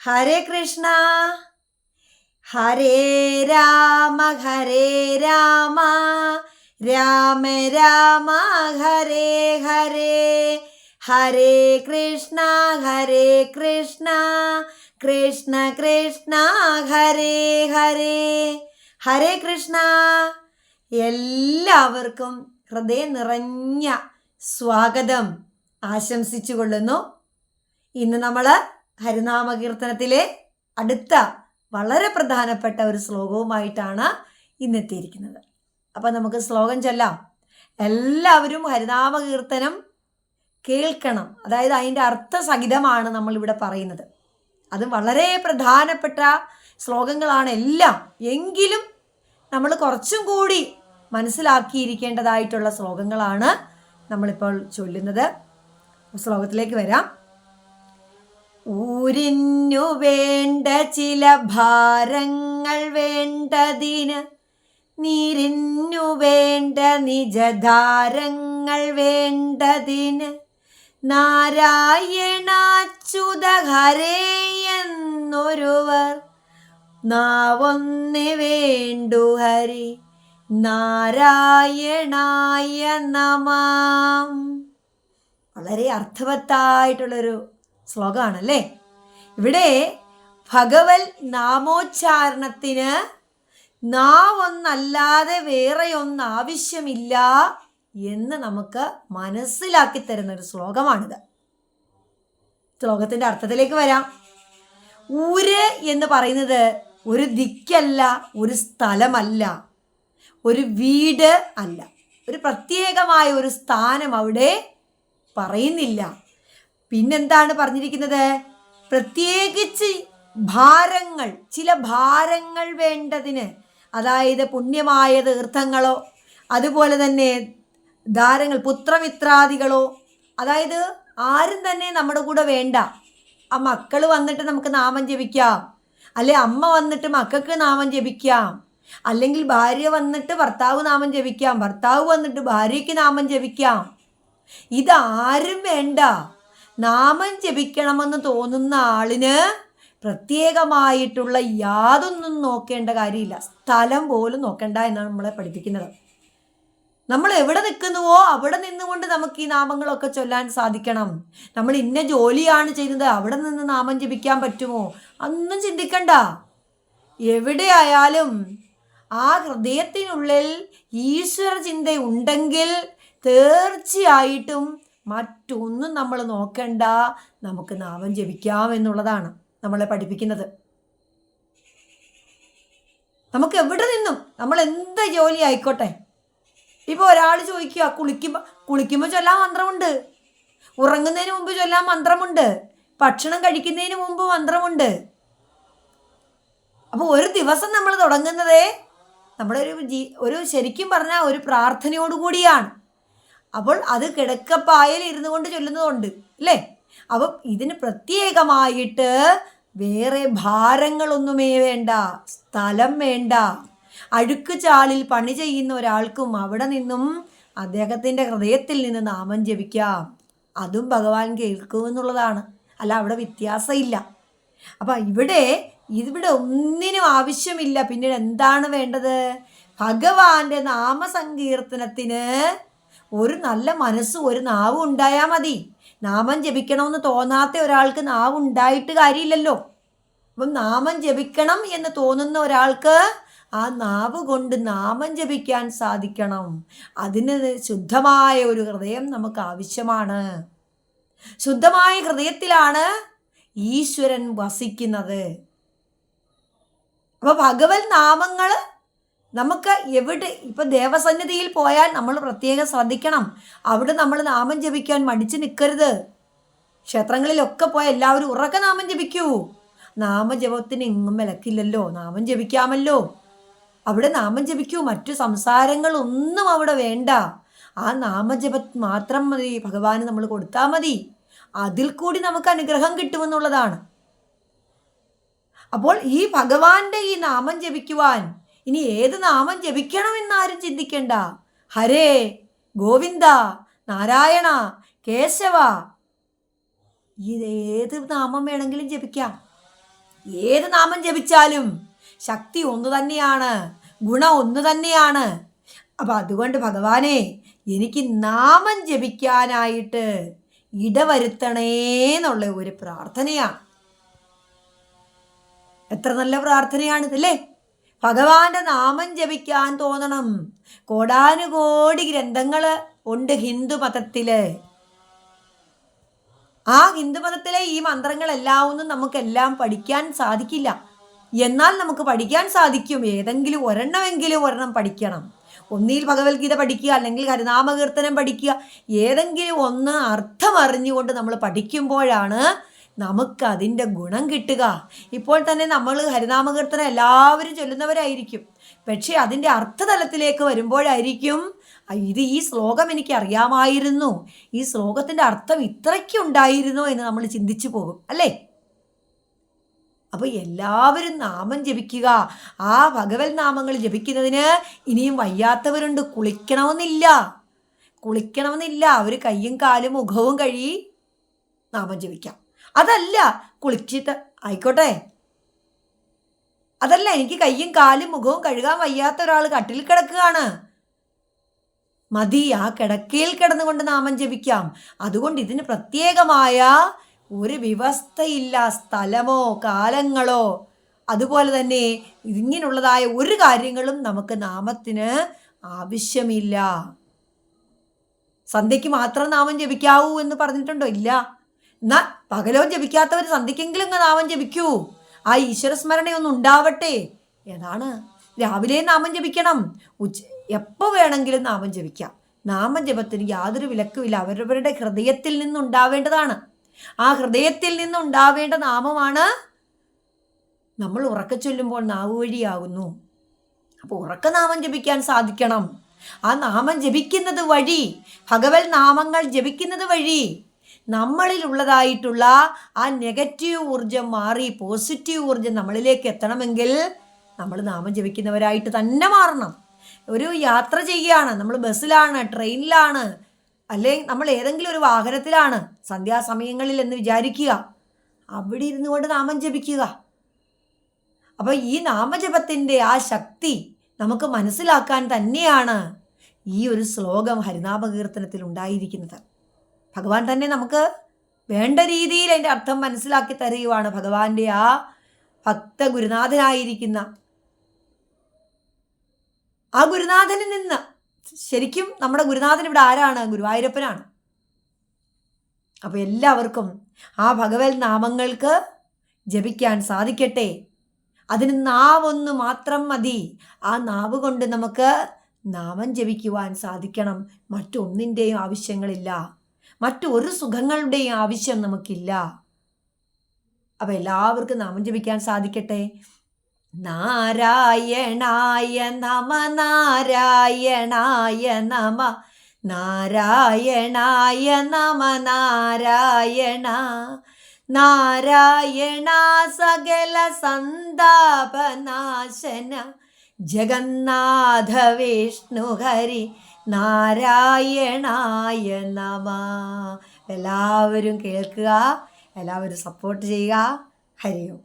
ഹരേ കൃഷ്ണ. ഹരേ രാമ ഹരേ രാമ രാമ രാമ ഹരേ ഹരേ. ഹരേ കൃഷ്ണ കൃഷ്ണ കൃഷ്ണ ഹരേ ഹരേ. ഹരേ കൃഷ്ണ. എല്ലാവർക്കും ഹൃദയം നിറഞ്ഞ സ്വാഗതം ആശംസിച്ചു കൊള്ളുന്നു. ഇന്ന് നമ്മൾ ഹരിനാമകീർത്തനത്തിലെ അടുത്ത വളരെ പ്രധാനപ്പെട്ട ഒരു ശ്ലോകവുമായിട്ടാണ് ഇന്നെത്തിയിരിക്കുന്നത്. അപ്പം നമുക്ക് ശ്ലോകം ചൊല്ലാം. എല്ലാവരും ഹരിനാമകീർത്തനം കേൾക്കണം. അതായത് അതിൻ്റെ അർത്ഥസഹിതമാണ് നമ്മളിവിടെ പറയുന്നത്. അത് വളരെ പ്രധാനപ്പെട്ട ശ്ലോകങ്ങളാണ് എല്ലാം. എങ്കിലും നമ്മൾ കുറച്ചും കൂടി മനസ്സിലാക്കിയിരിക്കേണ്ടതായിട്ടുള്ള ശ്ലോകങ്ങളാണ് നമ്മളിപ്പോൾ ചൊല്ലുന്നത്. ശ്ലോകത്തിലേക്ക് വരാം. ഊരിനു വേണ്ട ചില ഭാരങ്ങൾ വേണ്ടതിന്, നീരിനു വേണ്ട നിജധാരങ്ങൾ വേണ്ടതിന്, നാരായണാച്യുത ഹരേ എന്നൊരുവർ നാവൊന്നേ വേണ്ടു ഹരി നാരായണായ നമഃ. വളരെ അർത്ഥവത്തായിട്ടുള്ളൊരു ശ്ലോകമാണല്ലേ. ഇവിടെ ഭഗവത് നാമോച്ചാരണത്തിന് നാവൊന്നല്ലാതെ വേറെ ഒന്ന് ആവശ്യമില്ല എന്ന് നമുക്ക് മനസ്സിലാക്കി തരുന്ന ഒരു ശ്ലോകമാണിത്. ശ്ലോകത്തിൻ്റെ അർത്ഥത്തിലേക്ക് വരാം. ഊര് എന്ന് പറയുന്നത് ഒരു ദിക്കല്ല, ഒരു സ്ഥലമല്ല, ഒരു വീട് അല്ല, ഒരു പ്രത്യേകമായ ഒരു സ്ഥാനം അവിടെ പറയുന്നില്ല. പിന്നെന്താണ് പറഞ്ഞിരിക്കുന്നത്? പ്രത്യേകിച്ച് ഭാരങ്ങൾ, ചില ഭാരങ്ങൾ വേണ്ടതിന്, അതായത് പുണ്യമായ തീർത്ഥങ്ങളോ അതുപോലെ തന്നെ ധാരങ്ങൾ പുത്രമിത്രാദികളോ, അതായത് ആരും തന്നെ നമ്മുടെ കൂടെ വേണ്ട. ആ മക്കൾ വന്നിട്ട് നമുക്ക് നാമം ജപിക്കാം, അല്ലെ അമ്മ വന്നിട്ട് മക്കൾക്ക് നാമം ജപിക്കാം, അല്ലെങ്കിൽ ഭാര്യ വന്നിട്ട് ഭർത്താവ് നാമം ജപിക്കാം, ഭർത്താവ് വന്നിട്ട് ഭാര്യയ്ക്ക് നാമം ജപിക്കാം. ഇതാരും വേണ്ട. നാമം ജപിക്കണമെന്ന് തോന്നുന്ന ആളിന് പ്രത്യേകമായിട്ടുള്ള യാതൊന്നും നോക്കേണ്ട കാര്യമില്ല, സ്ഥലം പോലും നോക്കേണ്ട എന്നാണ് നമ്മളെ പഠിപ്പിക്കുന്നത്. നമ്മൾ എവിടെ നിൽക്കുന്നുവോ അവിടെ നിന്നുകൊണ്ട് നമുക്ക് ഈ നാമങ്ങളൊക്കെ ചൊല്ലാൻ സാധിക്കണം. നമ്മൾ ഇന്ന ജോലിയാണ് ചെയ്യുന്നത്, അവിടെ നിന്ന് നാമം ജപിക്കാൻ പറ്റുമോ? അതൊന്നും ചിന്തിക്കണ്ട. എവിടെയായാലും ആ ഹൃദയത്തിനുള്ളിൽ ഈശ്വര ചിന്ത ഉണ്ടെങ്കിൽ തീർച്ചയായിട്ടും മറ്റൊന്നും നമ്മൾ നോക്കണ്ട, നമുക്ക് നാമം ജപിക്കാം എന്നുള്ളതാണ് നമ്മളെ പഠിപ്പിക്കുന്നത്. നമുക്ക് എവിടെ നിന്നും, നമ്മൾ എന്ത് ജോലി ആയിക്കോട്ടെ, ഇപ്പോൾ ഒരാൾ ചോദിക്കുക കുളിക്കുമ്പോൾ ചൊല്ലാൻ മന്ത്രമുണ്ട്, ഉറങ്ങുന്നതിന് മുമ്പ് ചൊല്ലാൻ മന്ത്രമുണ്ട്, ഭക്ഷണം കഴിക്കുന്നതിന് മുമ്പ് മന്ത്രമുണ്ട്. അപ്പോൾ ഒരു ദിവസം നമ്മൾ തുടങ്ങുന്നതേ നമ്മുടെ ഒരു ശരിക്കും പറഞ്ഞാൽ ഒരു പ്രാർത്ഥനയോടുകൂടിയാണ്. അപ്പോൾ അത് കിടക്കപ്പായൽ ഇരുന്നു കൊണ്ട് ചൊല്ലുന്നതുണ്ട് അല്ലേ. അപ്പം ഇതിന് പ്രത്യേകമായിട്ട് വേറെ ഭാരങ്ങളൊന്നുമേ വേണ്ട, സ്ഥലം വേണ്ട. അഴുക്ക് ചാലിൽ പണി ചെയ്യുന്ന ഒരാൾക്കും അവിടെ നിന്നും അദ്ദേഹത്തിൻ്റെ ഹൃദയത്തിൽ നിന്ന് നാമം ജപിക്കാം, അതും ഭഗവാൻ കേൾക്കുമെന്നുള്ളതാണ്. അല്ല, അവിടെ വ്യത്യാസമില്ല. അപ്പം ഇവിടെ ഒന്നിനും ആവശ്യമില്ല. പിന്നീട് എന്താണ് വേണ്ടത്? ഭഗവാന്റെ നാമസങ്കീർത്തനത്തിന് ഒരു നല്ല മനസ്സും ഒരു നാവും ഉണ്ടായാൽ മതി. നാമം ജപിക്കണമെന്ന് തോന്നാത്ത ഒരാൾക്ക് നാവ് ഉണ്ടായിട്ട് കാര്യമില്ലല്ലോ. അപ്പം നാമം ജപിക്കണം എന്ന് തോന്നുന്ന ഒരാൾക്ക് ആ നാവ് കൊണ്ട് നാമം ജപിക്കാൻ സാധിക്കണം. അതിന് ശുദ്ധമായ ഒരു ഹൃദയം നമുക്ക് ആവശ്യമാണ്. ശുദ്ധമായ ഹൃദയത്തിലാണ് ഈശ്വരൻ വസിക്കുന്നത്. അപ്പോൾ ഭഗവത് നാമങ്ങൾ നമുക്ക് എവിടെ, ഇപ്പം ദേവസന്നിധിയിൽ പോയാൽ നമ്മൾ പ്രത്യേകം ശ്രദ്ധിക്കണം. അവിടെ നമ്മൾ നാമം ജപിക്കാൻ മടിച്ച് നിൽക്കരുത്. ക്ഷേത്രങ്ങളിലൊക്കെ പോയാൽ എല്ലാവരും ഉറക്കെ നാമം ജപിക്കൂ. നാമജപത്തിന് എങ്ങും വിലക്കില്ലല്ലോ, നാമം ജപിക്കാമല്ലോ. അവിടെ നാമം ജപിക്കൂ, മറ്റു സംസാരങ്ങളൊന്നും അവിടെ വേണ്ട. ആ നാമജപം മാത്രം മതി, ഭഗവാന് നമ്മൾ കൊടുത്താൽ മതി. അതിൽ കൂടി നമുക്ക് അനുഗ്രഹം കിട്ടുമെന്നുള്ളതാണ്. അപ്പോൾ ഈ ഭഗവാന്റെ ഈ നാമം ജപിക്കുവാൻ ഇനി ഏത് നാമം ജപിക്കണമെന്നാരും ചിന്തിക്കണ്ട. ഹരേ, ഗോവിന്ദ, നാരായണ, കേശവ, ഏത് നാമം വേണമെങ്കിലും ജപിക്കാം. ഏത് നാമം ജപിച്ചാലും ശക്തി ഒന്ന് തന്നെയാണ്, ഗുണം ഒന്ന് തന്നെയാണ്. അപ്പം അതുകൊണ്ട് ഭഗവാനെ എനിക്ക് നാമം ജപിക്കാനായിട്ട് ഇടവരുത്തണേ എന്നുള്ള ഒരു പ്രാർത്ഥനയാണ്. എത്ര നല്ല പ്രാർത്ഥനയാണിതല്ലേ. ഭഗവാന്റെ നാമം ജപിക്കാൻ തോന്നണം. കോടാനുകോടി ഗ്രന്ഥങ്ങൾ ഉണ്ട് ഹിന്ദുമതത്തില്. ആ ഹിന്ദുമതത്തിലെ ഈ മന്ത്രങ്ങളെല്ലാം ഒന്നും നമുക്കെല്ലാം പഠിക്കാൻ സാധിക്കില്ല. എന്നാൽ നമുക്ക് പഠിക്കാൻ സാധിക്കും. ഏതെങ്കിലും ഒരെണ്ണം പഠിക്കണം. ഒന്നിൽ ഭഗവത്ഗീത പഠിക്കുക, അല്ലെങ്കിൽ ഹരിനാമകീർത്തനം പഠിക്കുക. ഏതെങ്കിലും ഒന്ന് അർത്ഥം അറിഞ്ഞുകൊണ്ട് നമ്മൾ പഠിക്കുമ്പോഴാണ് നമുക്കതിൻ്റെ ഗുണം കിട്ടുക. ഇപ്പോൾ തന്നെ നമ്മൾ ഹരിനാമകീർത്തനം എല്ലാവരും ചൊല്ലുന്നവരായിരിക്കും. പക്ഷേ അതിൻ്റെ അർത്ഥതലത്തിലേക്ക് വരുമ്പോഴായിരിക്കും ഇത് ഈ ശ്ലോകം എനിക്ക് അറിയാമായിരുന്നു, ഈ ശ്ലോകത്തിൻ്റെ അർത്ഥം ഇത്രയ്ക്കുണ്ടായിരുന്നോ എന്ന് നമ്മൾ ചിന്തിച്ചു പോകും അല്ലേ. അപ്പോൾ എല്ലാവരും നാമം ജപിക്കുക. ആ ഭഗവത് നാമങ്ങൾ ജപിക്കുന്നതിന് ഇനിയും വയ്യാത്തവരുണ്ട്. കുളിക്കണമെന്നില്ല. അവർ കയ്യും കാലും മുഖവും കഴുകി നാമം ജപിക്കാം. അതല്ല കുളിച്ചിട്ട് ആയിക്കോട്ടെ, അതല്ല എനിക്ക് കയ്യും കാലും മുഖവും കഴുകാൻ വയ്യാത്ത ഒരാൾ കട്ടിൽ കിടക്കുകയാണ്, മതി, ആ കിടക്കയിൽ കിടന്നുകൊണ്ട് നാമം ജപിക്കാം. അതുകൊണ്ട് ഇതിന് പ്രത്യേകമായ ഒരു വ്യവസ്ഥയില്ല, സ്ഥലമോ കാലങ്ങളോ അതുപോലെ തന്നെ ഇങ്ങനെയുള്ളതായ ഒരു കാര്യങ്ങളും നമുക്ക് നാമത്തിന് ആവശ്യമില്ല. സന്ധ്യയ്ക്ക് മാത്രം നാമം ജപിക്കാവൂ എന്ന് പറഞ്ഞിട്ടുണ്ടോ? ഇല്ല. എന്നാൽ പകലോ ജപിക്കാത്തവർ സന്ധ്യക്കെങ്കിലും നാമം ജപിക്കൂ. ആ ഈശ്വരസ്മരണയൊന്നും ഉണ്ടാവട്ടെ. ഏതാണ്? രാവിലെ നാമം ജപിക്കണം, എപ്പോൾ വേണമെങ്കിലും നാമം ജപിക്കാം. നാമജപത്തിന് യാതൊരു വിലക്കുമില്ല. അവരവരുടെ ഹൃദയത്തിൽ നിന്നുണ്ടാവേണ്ടതാണ്. ആ ഹൃദയത്തിൽ നിന്നുണ്ടാവേണ്ട നാമമാണ് നമ്മൾ ഉറക്കെ ചൊല്ലുമ്പോൾ നാവ് വഴിയാകുന്നു. അപ്പോൾ ഉറക്ക നാമം ജപിക്കാൻ സാധിക്കണം. ആ നാമം ജപിക്കുന്നത് വഴി, ഭഗവത് നാമങ്ങൾ ജപിക്കുന്നത് വഴി നമ്മളിലുള്ളതായിട്ടുള്ള ആ നെഗറ്റീവ് ഊർജം മാറി പോസിറ്റീവ് ഊർജം നമ്മളിലേക്ക് എത്തണമെങ്കിൽ നമ്മൾ നാമം ജപിക്കുന്നവരായിട്ട് തന്നെ മാറണം. ഒരു യാത്ര ചെയ്യുകയാണ്, നമ്മൾ ബസ്സിലാണ്, ട്രെയിനിലാണ്, അല്ലെങ്കിൽ നമ്മൾ ഏതെങ്കിലും ഒരു വാഹനത്തിലാണ് സന്ധ്യാസമയങ്ങളിൽ എന്ന് വിചാരിക്കുക. അവിടെ ഇരുന്നു കൊണ്ട് നാമം ജപിക്കുക. അപ്പോൾ ഈ നാമജപത്തിൻ്റെ ആ ശക്തി നമുക്ക് മനസ്സിലാക്കാൻ തന്നെയാണ് ഈ ഒരു ശ്ലോകം ഹരിനാമകീർത്തനത്തിൽ ഉണ്ടായിരിക്കുന്നത്. ഭഗവാൻ തന്നെ നമുക്ക് വേണ്ട രീതിയിൽ അതിൻ്റെ അർത്ഥം മനസ്സിലാക്കി തരുകയാണ്. ഭഗവാന്റെ ആ ഭക്ത ഗുരുനാഥനായിരിക്കുന്ന ആ ഗുരുനാഥനിൽ നിന്ന്, ശരിക്കും നമ്മുടെ ഗുരുനാഥൻ ഇവിടെ ആരാണ്? ഗുരുവായൂരപ്പനാണ്. അപ്പോൾ എല്ലാവർക്കും ആ ഭഗവത് നാമങ്ങൾക്ക് ജപിക്കാൻ സാധിക്കട്ടെ. അതിന് നാവൊന്ന് മാത്രം മതി. ആ നാവ് കൊണ്ട് നമുക്ക് നാമം ജപിക്കുവാൻ സാധിക്കണം. മറ്റൊന്നിൻ്റെയും ആവശ്യങ്ങളില്ല, മറ്റൊരു സുഖങ്ങളുടെയും ആവശ്യം നമുക്കില്ല. അപ്പം എല്ലാവർക്കും നാമം ജപിക്കാൻ സാധിക്കട്ടെ. നാരായണായ നമ, നാരായണായ നമ, നാരായണായ നമ, നാരായണ നാരായണ സകല സന്താപനാശന ജഗന്നാഥ വിഷ്ണു ഹരി നാരായണായ നമ. എല്ലാവരും കേൾക്കുക, എല്ലാവരും സപ്പോർട്ട് ചെയ്യുക. ഹരി ഓം.